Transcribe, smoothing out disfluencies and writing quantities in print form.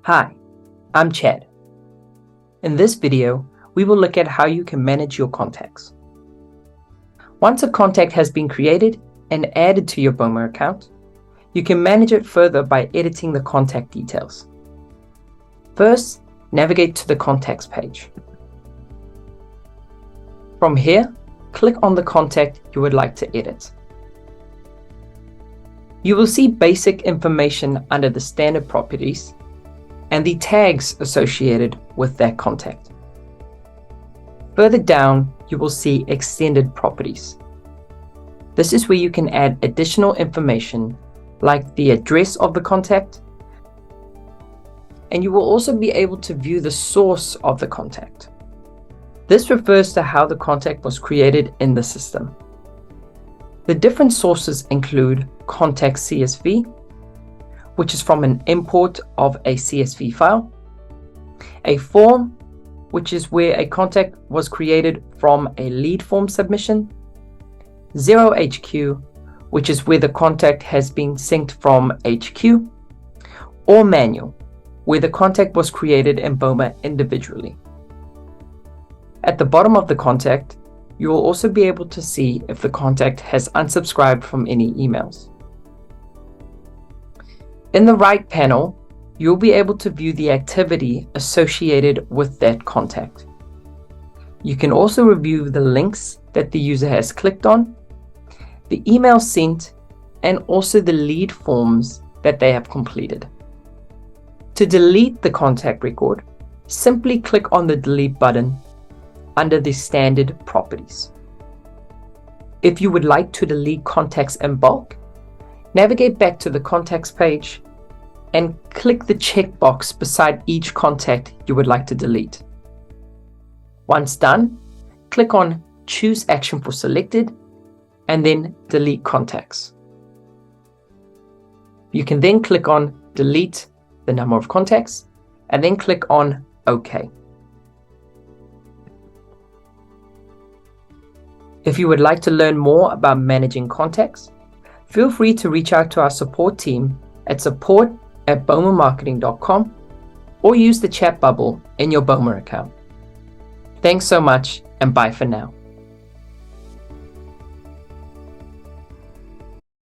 Hi, I'm Chad. In this video, we will look at how you can manage your contacts. Once a contact has been created and added to your Boma account, you can manage it further by editing the contact details. First, navigate to the contacts page. From here, click on the contact you would like to edit. You will see basic information under the standard properties and the tags associated with that contact. Further down, you will see extended properties. This is where you can add additional information like the address of the contact, and you will also be able to view the source of the contact. This refers to how the contact was created in the system. The different sources include contact CSV, which is from an import of a CSV file, a form, which is where a contact was created from a lead form submission, 0HQ, which is where the contact has been synced from HQ, or manual, where the contact was created in Boma individually. At the bottom of the contact, you will also be able to see if the contact has unsubscribed from any emails. In the right panel, you'll be able to view the activity associated with that contact. You can also review the links that the user has clicked on, the email sent, and also the lead forms that they have completed. To delete the contact record, simply click on the delete button under the standard properties. If you would like to delete contacts in bulk, navigate back to the contacts page and click the checkbox beside each contact you would like to delete. Once done, click on Choose Action for Selected and then Delete Contacts. You can then click on Delete the number of contacts and then click on OK. If you would like to learn more about managing contacts, feel free to reach out to our support team at support@bomamarketing.com or use the chat bubble in your Boma account. Thanks so much and bye for now.